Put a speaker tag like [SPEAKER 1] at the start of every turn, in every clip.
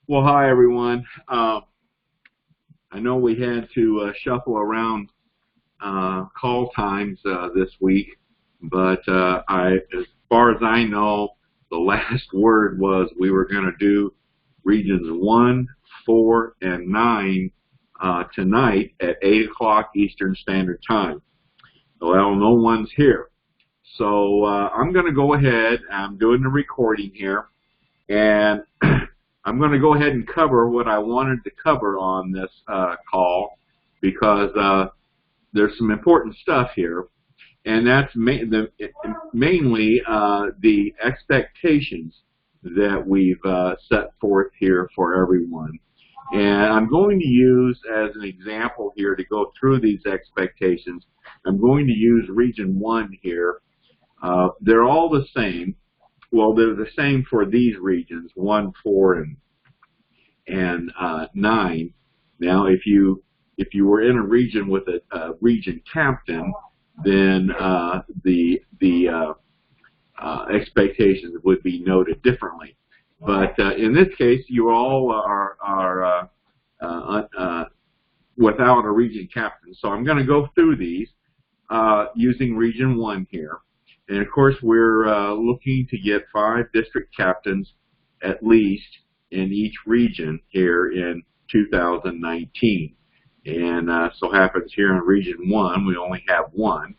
[SPEAKER 1] Well, hi everyone. I know we had to shuffle around call times this week, but as far as I know, the last word was we were going to do regions 1, 4, and 9 tonight at 8 o'clock Eastern Standard Time. Well, no one's here. So I'm going to go ahead. I'm doing the recording here, and I'm going to go ahead and cover what I wanted to cover on this call because there's some important stuff here, and that's mainly the expectations that we've set forth here for everyone. And I'm going to use as an example here to go through these expectations. I'm going to use Region 1 here. They're all the same. Well, they're the same for these regions, 1, 4, and 9. Now, if you were in a region with a region captain, then the expectations would be noted differently. But in this case, you all are without a region captain. So I'm going to go through these using Region 1 here. And of course, we're looking to get 5 district captains at least in each region here in 2019. And so happens here in Region 1, we only have one,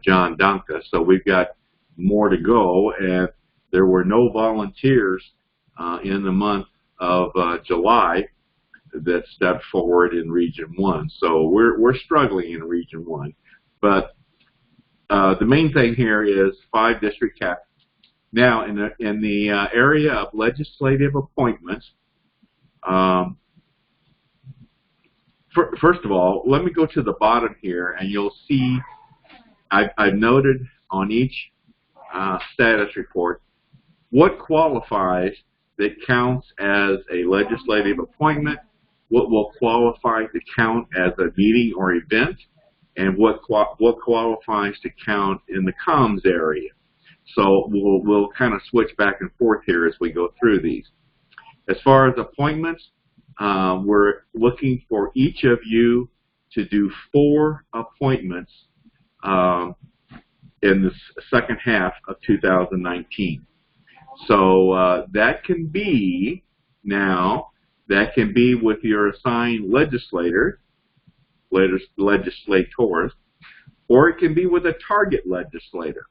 [SPEAKER 1] John Donka. So we've got more to go, and there were no volunteers in the month of July that stepped forward in Region 1. So we're struggling in Region 1. But the main thing here is 5 district captains. Now, in the area of legislative appointments, first of all, let me go to the bottom here, and you'll see I've noted on each status report what qualifies that counts as a legislative appointment, what will qualify to count as a meeting or event, and what qualifies to count in the comms area. So we'll kind of switch back and forth here as we go through these. As far as appointments, we're looking for each of you to do 4 appointments in the second half of 2019. So that can be with your assigned legislators, or it can be with a target legislator.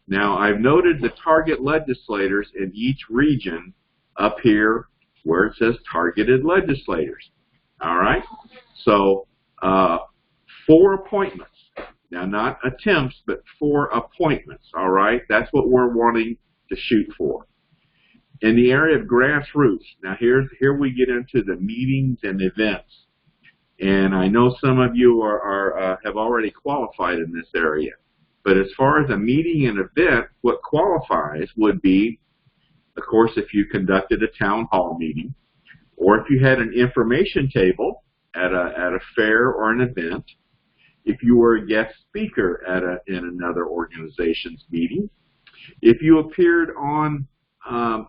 [SPEAKER 1] Now, I've noted the target legislators in each region up here where it says targeted legislators. All right? So 4 appointments. Now, not attempts, but 4 appointments. All right? That's what we're wanting to shoot for. In the area of grassroots, now here we get into the meetings and events. And I know some of you have already qualified in this area. But as far as a meeting and event, what qualifies would be, of course, if you conducted a town hall meeting, or if you had an information table at a fair or an event, if you were a guest speaker in another organization's meeting, if you appeared on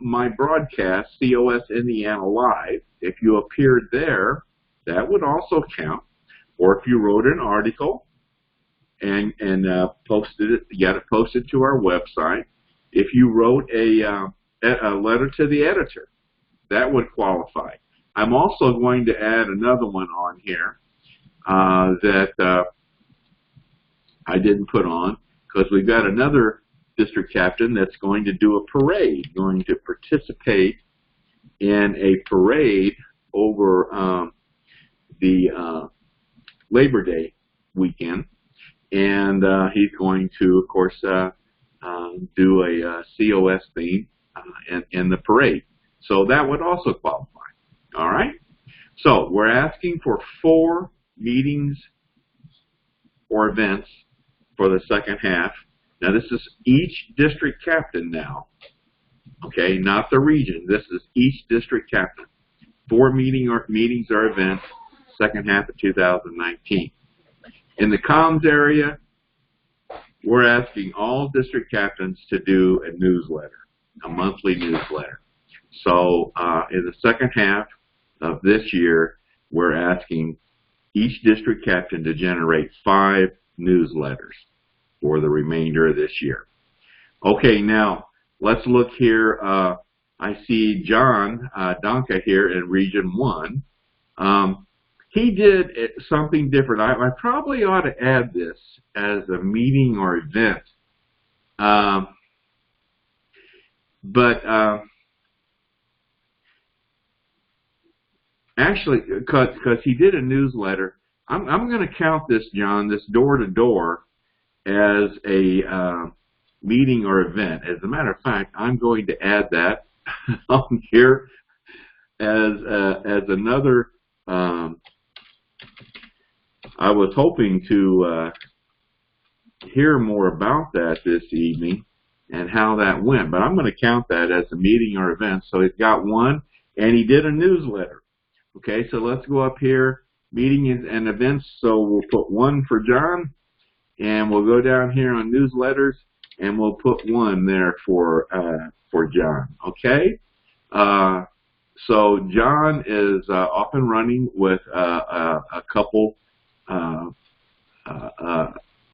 [SPEAKER 1] my broadcast, COS Indiana Live, if you appeared there, that would also count. Or if you wrote an article and posted it, got it posted to our website. If you wrote a letter to the editor, that would qualify. I'm also going to add another one on here that I didn't put on because we've got another district captain that's going to do a parade, going to participate in a parade over the Labor Day weekend. And he's going to, of course, do a COS theme in the parade. So that would also qualify. All right? So we're asking for 4 meetings or events for the second half. Now, this is each district captain now. Okay? Not the region. This is each district captain. 4 meetings or events, second half of 2019. In the comms area, we're asking all district captains to do a newsletter, a monthly newsletter. So in the second half of this year, we're asking each district captain to generate 5 newsletters for the remainder of this year. Okay, now let's look here. I see John Donka here in Region 1. He did something different. I probably ought to add this as a meeting or event. Actually, because he did a newsletter, I'm going to count this, John, this door-to-door as a meeting or event. As a matter of fact, I'm going to add that on here as another. I was hoping to hear more about that this evening and how that went, but I'm going to count that as a meeting or event. So he's got one, and he did a newsletter. Okay, so let's go up here, meetings and events. So we'll put 1 for John, and we'll go down here on newsletters, and we'll put 1 there for John. Okay, so John is off and running with a couple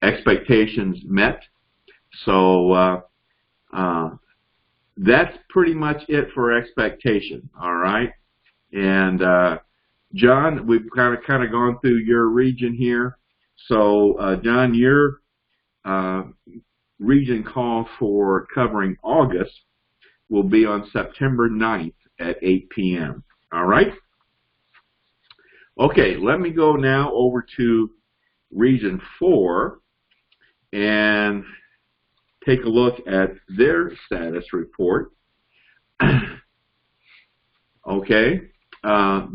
[SPEAKER 1] expectations met. So that's pretty much it for expectation. All right. And John, we've kind of gone through your region here. So John, your region call for covering August will be on September 9th at 8 p.m. All right? Okay, let me go now over to Region 4 and take a look at their status report. Okay.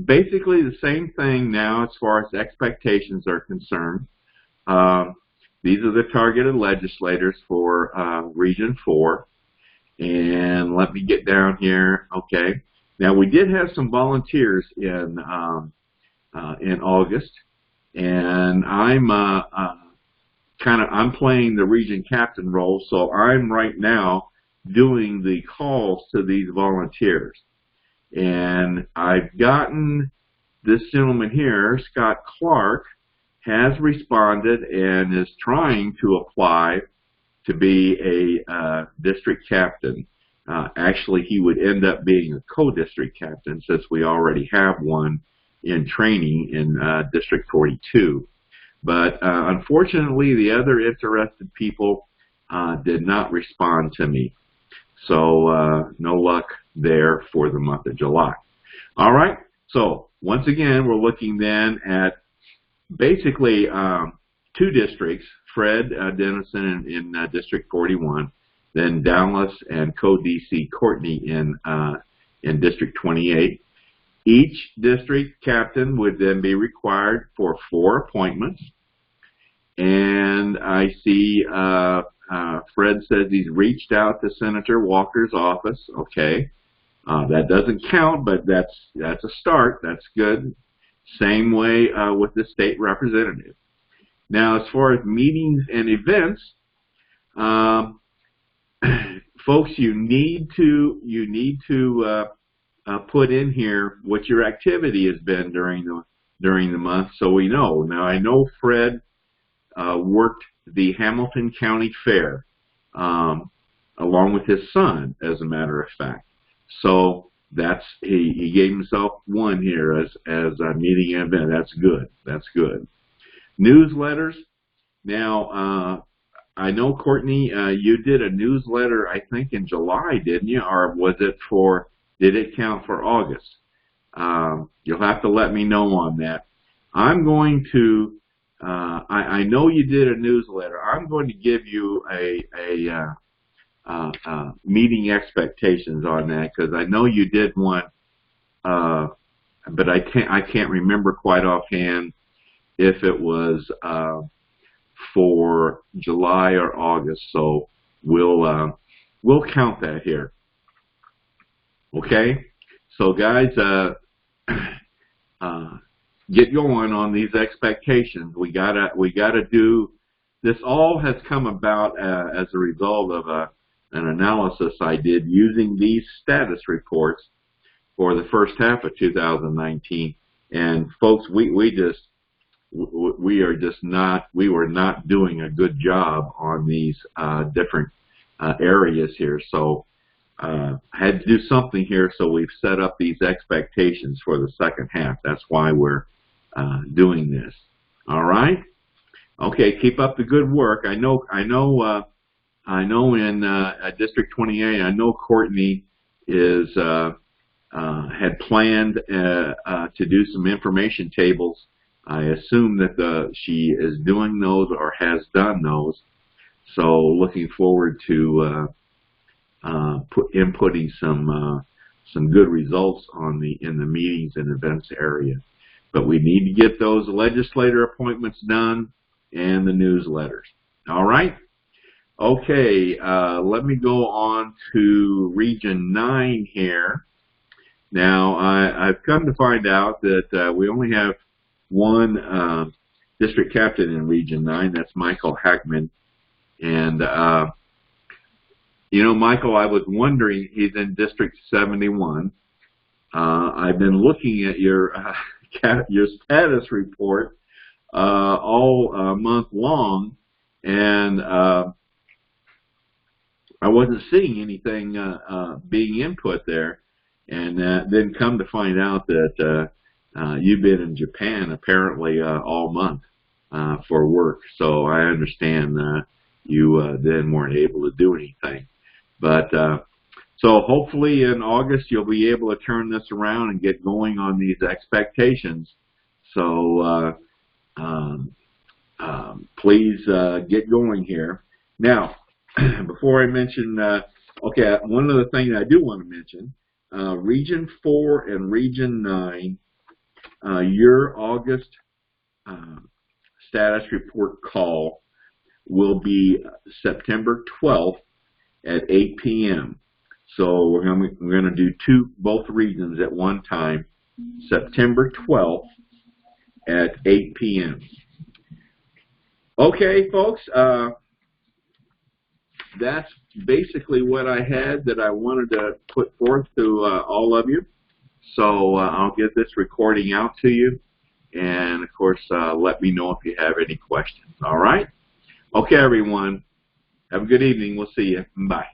[SPEAKER 1] Basically the same thing now as far as expectations are concerned. These are the targeted legislators for Region 4. And let me get down here. Okay. Now we did have some volunteers in August, and I'm playing the region captain role, so I'm right now doing the calls to these volunteers. And I've gotten this gentleman here, Scott Clark, has responded and is trying to apply to be a district captain. Actually, he would end up being a co-district captain since we already have one in training in District 42. But unfortunately, the other interested people did not respond to me. So no luck there for the month of July. All right, so once again, we're looking then at basically 2 districts, Fred Dennison in District 41, then Dallas and co-DC Courtney in District 28. Each district captain would then be required for 4 appointments. And I see Fred says he's reached out to Senator Walker's office. Okay, that doesn't count, but that's a start. That's good. Same way with the state representative. Now, as far as meetings and events, folks, you need to put in here what your activity has been during the month, so we know. Now, I know Fred worked the Hamilton County Fair along with his son, as a matter of fact. So he gave himself 1 here as a meeting and event. That's good. That's good. Newsletters. Now, I know, Courtney, you did a newsletter, I think, in July, didn't you? Or was it did it count for August? You'll have to let me know on that. I'm going to, I know you did a newsletter. I'm going to give you a meeting expectations on that, because I know you did one, but I can't remember quite offhand if it was for July or August. So we'll count that here. Okay, so guys, get going on these expectations. We gotta do this. All has come about as a result of an analysis I did using these status reports for the first half of 2019. And folks, we were not doing a good job on these different areas here. So had to do something here. So we've set up these expectations for the second half. That's why we're doing this. All right. Okay. Keep up the good work. I know in District 28, I know Courtney is had planned to do some information tables. I assume that she is doing those or has done those. So looking forward to inputting some good results in the meetings and events area. But we need to get those legislator appointments done and the newsletters. All right. Okay. Let me go on to Region 9 here. Now I've come to find out that we only have one district captain in Region 9. That's Michael Hackman. And, you know, Michael, I was wondering, he's in District 71. I've been looking at your status report all month long, and I wasn't seeing anything being input there. And then come to find out that you've been in Japan apparently all month for work. So I understand you then weren't able to do anything. But so hopefully in August you'll be able to turn this around and get going on these expectations. So please get going here. Now, before I mention, okay, one other thing that I do want to mention, Region 4 and Region 9, your August status report call will be September 12th at 8 p.m. So we're going to do both regions at one time, September 12th at 8 p.m. Okay, folks, that's basically what I had that I wanted to put forth to all of you. So I'll get this recording out to you. And, of course, let me know if you have any questions. All right? Okay, everyone. Have a good evening. We'll see you. Bye.